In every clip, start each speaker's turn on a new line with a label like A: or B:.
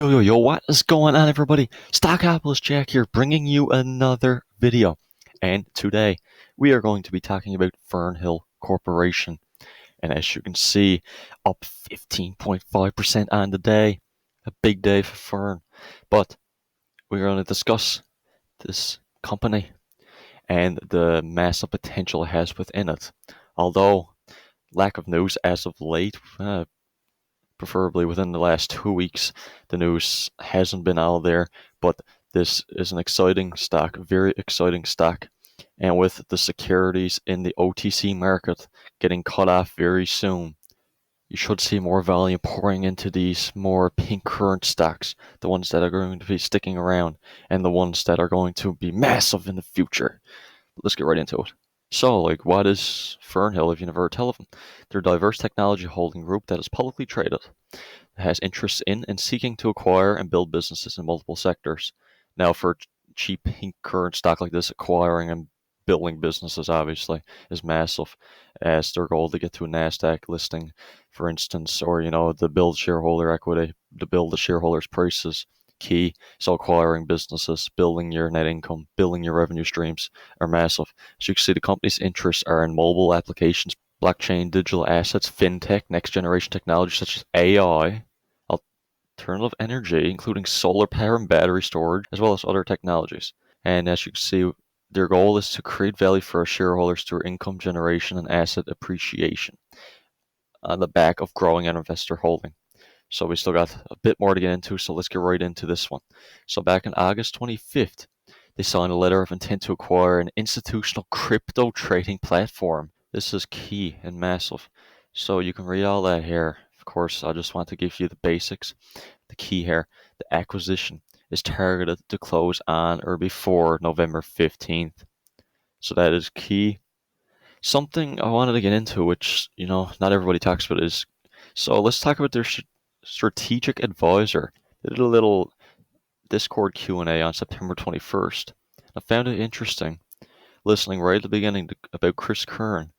A: Yo, what is going on, everybody? Stockopolis Jack here, bringing you another video. And today, we are going to be talking about Fernhill Corporation. And as you can see, up 15.5% on the day. A big day for Fern. But we're going to discuss this company and the massive potential it has within it. Although, lack of news as of late, preferably within the last 2 weeks. The news hasn't been out there, but this is an exciting stock, very exciting stock. And with the securities in the OTC market getting cut off very soon, you should see more volume pouring into these more pink current stocks, the ones that are going to be sticking around and the ones that are going to be massive in the future. Let's get right into it. So, what is Fernhill if you never heard of them? They're a diverse technology holding group that is publicly traded, has interests in and seeking to acquire and build businesses in multiple sectors. Now, for cheap pink current stock like this, acquiring and building businesses obviously is massive, as their goal to get to a Nasdaq listing, for instance, or to build shareholder equity, to build the shareholders' prices. Key. So acquiring businesses, building your net income, building your revenue streams are massive. As you can see, the company's interests are in mobile applications, blockchain, digital assets, fintech, next generation technology such as AI, alternative energy, including solar power and battery storage, as well as other technologies. And as you can see, their goal is to create value for our shareholders through income generation and asset appreciation on the back of growing an investor holding. So we still got a bit more to get into, so let's get right into this one. So back on August 25th, they signed a letter of intent to acquire an institutional crypto trading platform. This is key and massive. So you can read all that here. Of course, I just want to give you the basics. The key here, the acquisition is targeted to close on or before November 15th. So that is key. Something I wanted to get into, which, not everybody talks about, is so let's talk about their strategic advisor. They did a little Discord Q&A on September 21st. I found it interesting, listening right at the beginning about Chris Kern.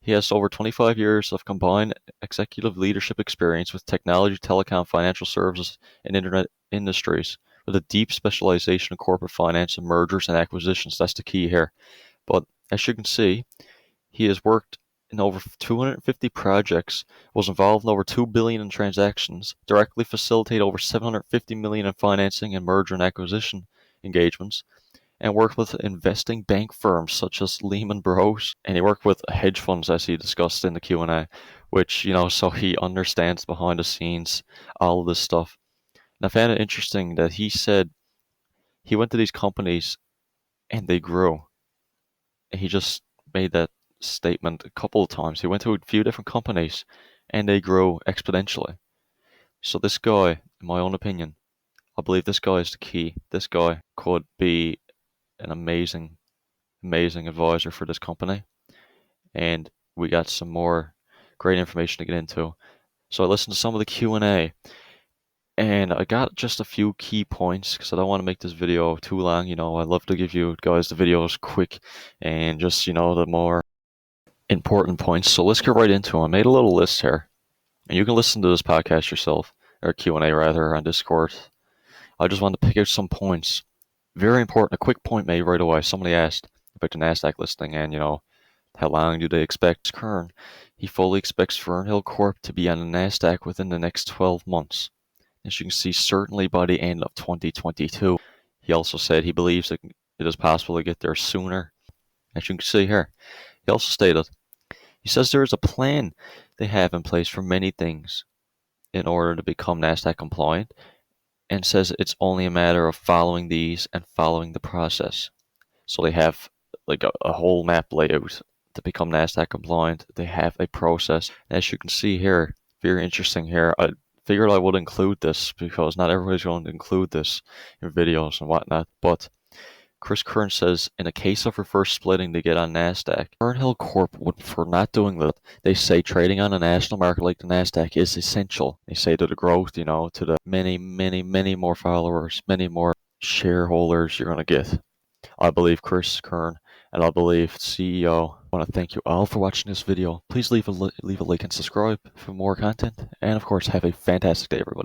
A: He has over 25 years of combined executive leadership experience with technology, telecom, financial services, and internet industries, with a deep specialization in corporate finance and mergers and acquisitions. That's the key here. But as you can see, he has worked in over 250 projects, was involved in over 2 billion in transactions, directly facilitated over 750 million in financing and merger and acquisition engagements, and worked with investing bank firms such as Lehman Bros. And he worked with hedge funds, as he discussed in the Q&A, which, so he understands behind the scenes all of this stuff. And I found it interesting that he said he went to these companies and they grew. And he just made that statement a couple of times. He went to a few different companies and they grew exponentially. So this guy, in my own opinion, I believe this guy is the key. This guy could be an amazing advisor for this company. And we got some more great information to get into. So I listened to some of the Q&A and I got just a few key points because I don't want to make this video too long. I love to give you guys the videos quick and just, the more important points. So let's get right into them. I made a little list here, and you can listen to this podcast yourself, or Q&A rather, on Discord. I just wanted to pick out some points. Very important, a quick point made right away. Somebody asked about the Nasdaq listing and, how long do they expect Kern? He fully expects Fernhill Corp to be on the Nasdaq within the next 12 months. As you can see, certainly by the end of 2022. He also said he believes that it is possible to get there sooner. As you can see here, he also stated, he says there is a plan they have in place for many things in order to become NASDAQ compliant, and says it's only a matter of following these and following the process. So they have a whole map layout to become NASDAQ compliant. They have a process. As you can see here, very interesting here. I figured I would include this because not everybody's going to include this in videos and whatnot, but Chris Kern says, in a case of reverse splitting to get on Nasdaq, Fernhill Corp would for not doing that. They say trading on a national market like the Nasdaq is essential. They say to the growth, to the many more followers, many more shareholders you're going to get. I believe Chris Kern, and I believe CEO. I want to thank you all for watching this video. Please leave a like and subscribe for more content. And of course, have a fantastic day, everybody.